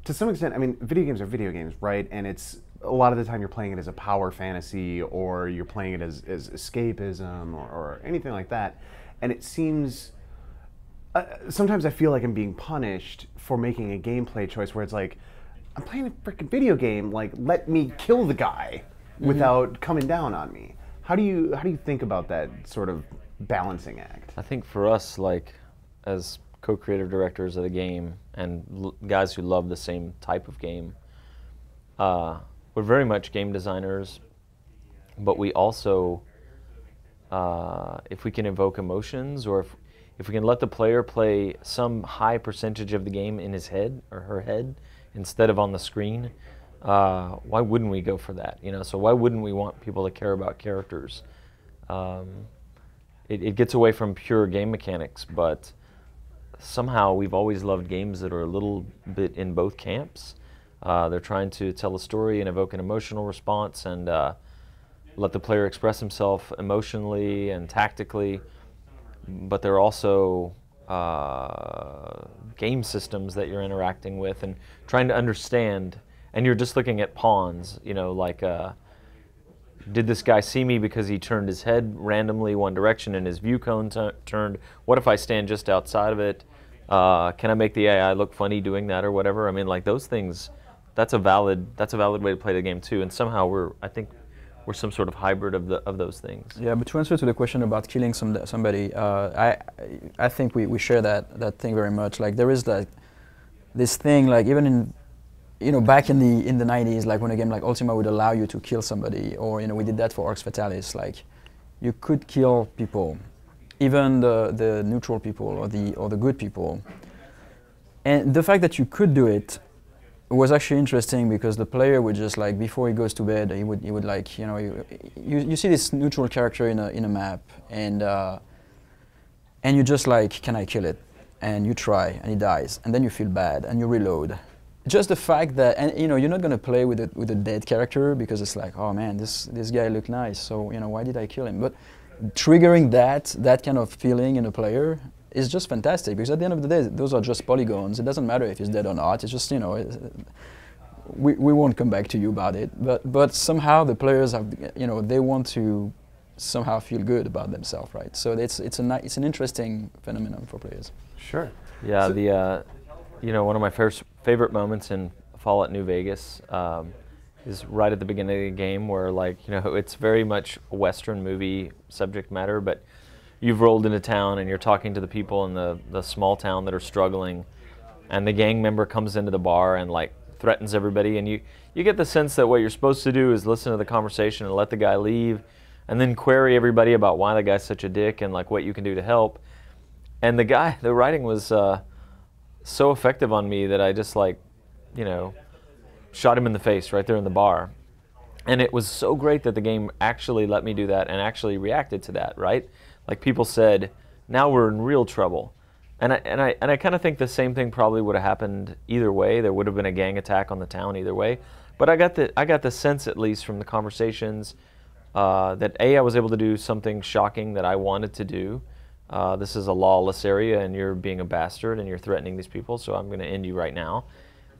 to some extent, I mean, video games are video games, right? And it's a lot of the time you're playing it as a power fantasy, or you're playing it as escapism, or anything like that. And it seems sometimes I feel like I'm being punished for making a gameplay choice where it's like, I'm playing a freaking video game. Like, let me kill the guy without coming down on me. How do you think about that sort of balancing act? I think for us, like, as co-creative directors of the game and guys who love the same type of game, we're very much game designers, but we also, if we can evoke emotions, or if we can let the player play some high percentage of the game in his head or her head instead of on the screen, why wouldn't we go for that? You know, so why wouldn't we want people to care about characters? It gets away from pure game mechanics, but somehow we've always loved games that are a little bit in both camps. They're trying to tell a story and evoke an emotional response, and let the player express himself emotionally and tactically, but they're also game systems that you're interacting with and trying to understand, and you're just looking at pawns, you know, like, did this guy see me because he turned his head randomly one direction and his view cone turned? What if I stand just outside of it? Can I make the AI look funny doing that or whatever? I mean, like, those things, that's a valid way to play the game too, and somehow I think we're some sort of hybrid of those things. Yeah, but to answer to the question about killing somebody, I think we share that thing very much. Like, there is like this thing, like, even in, you know, back in the 90s, like when a game like Ultima would allow you to kill somebody, or, you know, we did that for Arx Fatalis. Like, you could kill people, even the neutral people or the good people, and the fact that you could do it was actually interesting, because the player would just, like, before he goes to bed, he would like, you know, you see this neutral character in a map, and you just like, can I kill it? And you try, and he dies, and then you feel bad, and you reload. Just the fact that, and you know, you're not gonna play with a dead character, because it's like, oh man, this guy looked nice, so, you know, why did I kill him? But triggering that kind of feeling in a player is just fantastic, because at the end of the day, those are just polygons. It doesn't matter if he's dead or not. It's just, you know, we won't come back to you about it. But somehow the players have, you know, they want to somehow feel good about themselves, right? So it's an interesting phenomenon for players. Sure. Yeah, So, you know, one of my favorite moments in Fallout New Vegas is right at the beginning of the game, where, like, you know, it's very much a Western movie subject matter, but you've rolled into town and you're talking to the people in the small town that are struggling, and the gang member comes into the bar and, like, threatens everybody, and you get the sense that what you're supposed to do is listen to the conversation and let the guy leave, and then query everybody about why the guy's such a dick and, like, what you can do to help. And the writing was so effective on me that I just, like, you know, shot him in the face right there in the bar. And it was so great that the game actually let me do that and actually reacted to that, right? Like, people said, now we're in real trouble. And I kind of think the same thing probably would have happened either way. There would have been a gang attack on the town either way. But I got the sense, at least from the conversations, that I was able to do something shocking that I wanted to do. This is a lawless area, and you're being a bastard, and you're threatening these people, so I'm going to end you right now.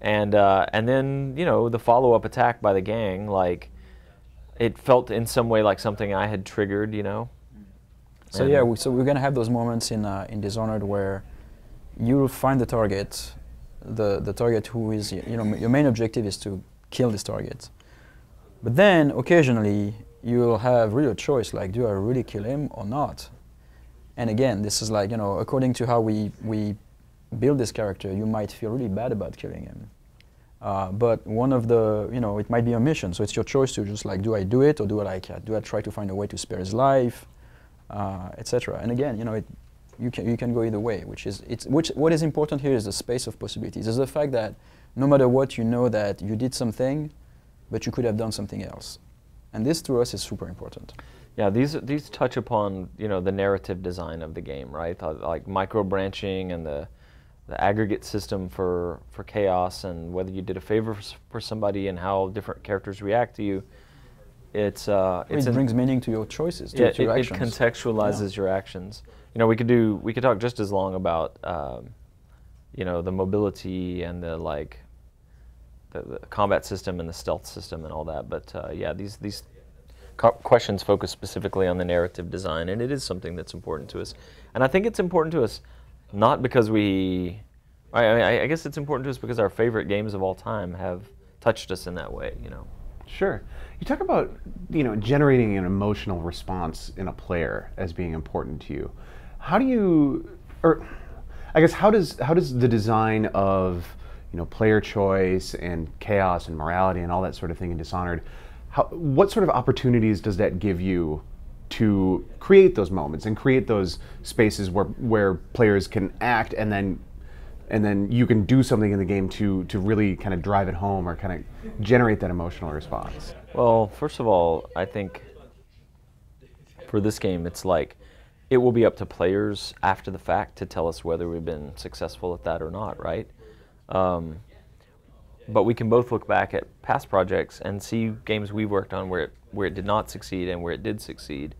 And then, you know, the follow-up attack by the gang, like, it felt in some way like something I had triggered, you know. So yeah, so we're gonna have those moments in Dishonored where you'll find the target, the target who is, you know, your main objective is to kill this target. But then occasionally you'll have really a choice, like, do I really kill him or not? And again, this is like, you know, according to how we build this character, you might feel really bad about killing him. But one of the, you know, it might be a mission, so it's your choice to just, like, do I do it, or do I try to find a way to spare his life, etc. And again, you know, you can go either way. What is important here is the space of possibilities. Is the fact that no matter what, you know that you did something, but you could have done something else, and this to us is super important. Yeah, these touch upon, you know, the narrative design of the game, right? Like micro branching and the aggregate system for chaos, and whether you did a favor for somebody and how different characters react to you. It brings meaning to your choices, to your actions. It contextualizes your actions. You know, we could talk just as long about, you know, the mobility and the, like, the combat system and the stealth system and all that. But yeah, these questions focus specifically on the narrative design, and it is something that's important to us. And I think it's important to us not because I guess it's important to us because our favorite games of all time have touched us in that way, you know. Sure. You talk about, you know, generating an emotional response in a player as being important to you. How do you, or I guess how does the design of, you know, player choice and chaos and morality and all that sort of thing in Dishonored, what sort of opportunities does that give you to create those moments and create those spaces where players can act, and then you can do something in the game to really kind of drive it home or kind of generate that emotional response? Well, first of all, I think for this game, it's like it will be up to players after the fact to tell us whether we've been successful at that or not, right? But we can both look back at past projects and see games we've worked on where it did not succeed and where it did succeed.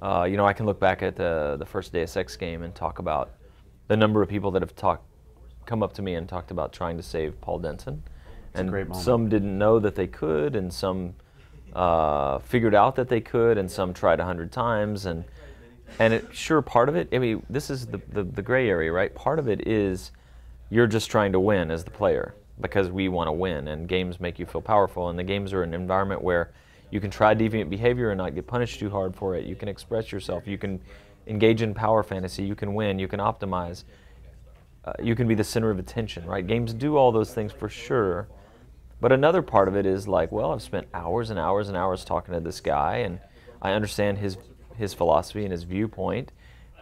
You know, I can look back at the first Deus Ex game and talk about the number of people that have come up to me and talked about trying to save Paul Denton. And some didn't know that they could, and some figured out that they could, and some tried 100 times. And sure, part of it, I mean, this is the gray area, right? Part of it is you're just trying to win as the player because we want to win, and games make you feel powerful, and the games are an environment where you can try deviant behavior and not get punished too hard for it. You can express yourself. You can engage in power fantasy. You can win. You can optimize. You can be the center of attention, right? Games do all those things for sure. But another part of it is like, well, I've spent hours and hours and hours talking to this guy, and I understand his philosophy and his viewpoint.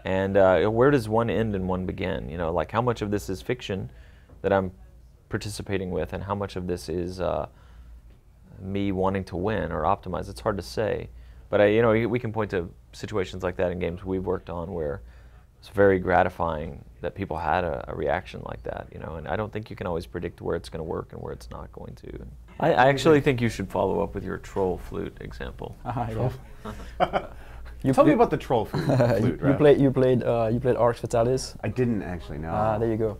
And where does one end and one begin? You know, like how much of this is fiction that I'm participating with, and how much of this is me wanting to win or optimize? It's hard to say. But you know, we can point to situations like that in games we've worked on where it's very gratifying that people had a reaction like that, you know, and I don't think you can always predict where it's going to work and where it's not going to. I actually think you should follow up with your troll flute example. Tell me about the troll flute. You played Arx Fatalis? I didn't actually know. There you go.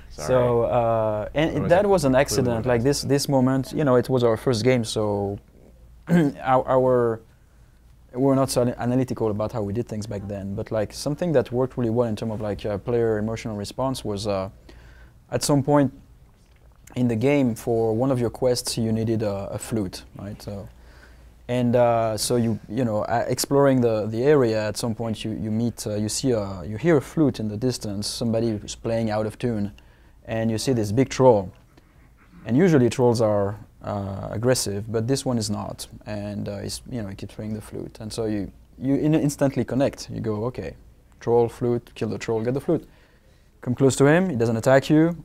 Sorry. So that was an accident. Like this moment, you know, it was our first game, so we were not so analytical about how we did things back then, but like something that worked really well in terms of like player emotional response was at some point in the game, for one of your quests you needed a flute, right? So you know, exploring the area, at some point you hear a flute in the distance, somebody who's playing out of tune, and you see this big troll, and usually trolls are aggressive, but this one is not, and you know, he keeps playing the flute, and so you instantly connect. You go, okay, troll, flute, kill the troll, get the flute. Come close to him, he doesn't attack you.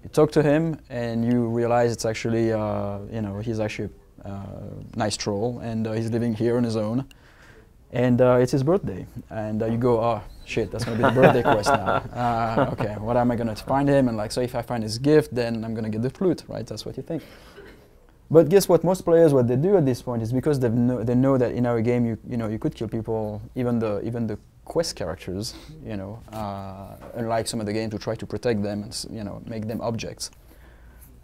You talk to him, and you realize it's actually, you know, he's actually a nice troll, and he's living here on his own, and it's his birthday, and you go, oh shit, that's gonna be the birthday quest now. Okay, what am I gonna find him? And like, so if I find his gift, then I'm gonna get the flute, right? That's what you think. But guess what? Most players, what they do at this point is because they know that in our game, you know, you could kill people, even the quest characters, you know, unlike some of the games who try to protect them and, you know, make them objects.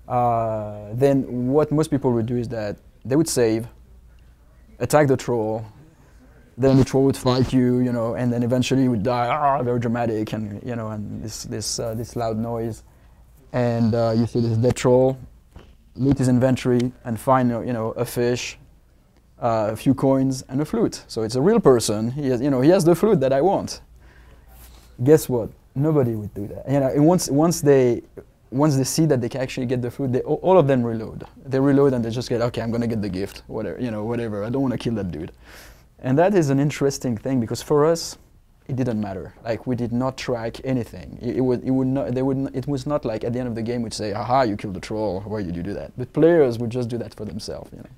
Then what most people would do is that they would save, attack the troll, then the troll would fight you, you know, and then eventually you would die, very dramatic, and you know, and this loud noise, and you see this dead troll, loot his inventory, and find, you know, a fish, a few coins, and a flute. So it's a real person. He has, you know, he has the flute that I want. Guess what? Nobody would do that. You know, and once they see that they can actually get the flute, all of them reload. They reload and they just get, okay, I'm gonna get the gift, whatever, you know, whatever. I don't want to kill that dude. And that is an interesting thing, because for us, it didn't matter. Like, we did not track anything. It was not like at the end of the game we'd say, aha, you killed the troll, why did you do that? But players would just do that for themselves, you know.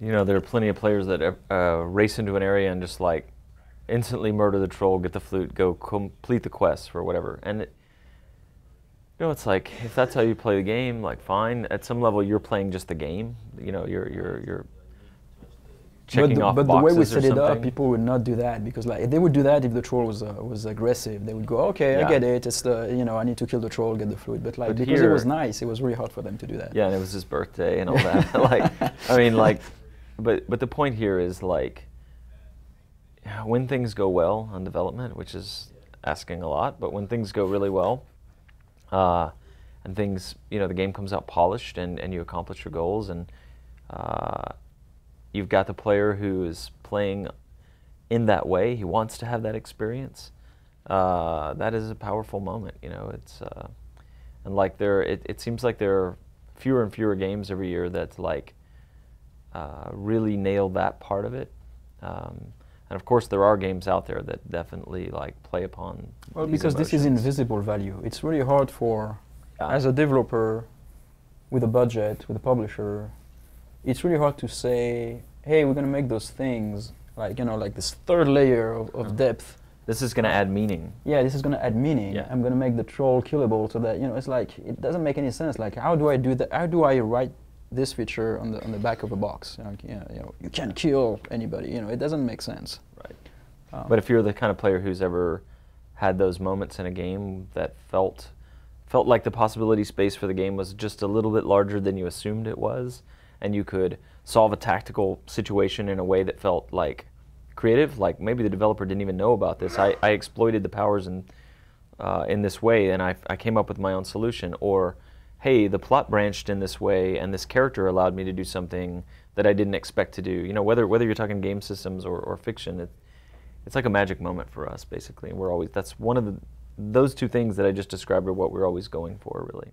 You know, there are plenty of players that race into an area and just like instantly murder the troll, get the flute, go complete the quest or whatever. And you know, it's like, if that's how you play the game, like fine. At some level, you're playing just the game. You know, you're checking off but boxes the way we or set it up, something. people would not do that because like they would do that if the troll was aggressive. They would go, okay, Yeah. I get it. It's the I need to kill the troll, get the food. But like But because here- it was nice, it was really hard for them to do that. Yeah, and it was his birthday and all that. Like, I mean, like, but the point here is like, when things go well on development, which is asking a lot, but when things go really well, and things, the game comes out polished and you accomplish your goals, and you've got the player who is playing in that way, he wants to have that experience. That is a powerful moment, It's and like it seems like there are fewer and fewer games every year that like really nail that part of it. And of course, there are games out there that definitely like play upon. Well, these because this is emotions. invisible value. It's really hard for, Yeah. as a developer, with a budget, with a publisher, it's really hard to say, hey, we're gonna make those things like like this third layer of depth. This is going to add meaning. Yeah, this is gonna add meaning. Yeah. I'm gonna make the troll killable so that it's like it doesn't make any sense. Like, how do I do that? How do I write this feature on the back of a box? You can't kill anybody. It doesn't make sense. Right. But If you're the kind of player who's ever had those moments in a game that felt like the possibility space for the game was just a little bit larger than you assumed it was, and you could solve a tactical situation in a way that felt like creative, like maybe the developer didn't even know about this. I exploited the powers in this way, and I came up with my own solution. Or, hey, the plot branched in this way, and this character allowed me to do something that I didn't expect to do. Whether you're talking game systems or fiction, it's like a magic moment for us, basically. And that's one of those two things that I just described are what we're always going for, really.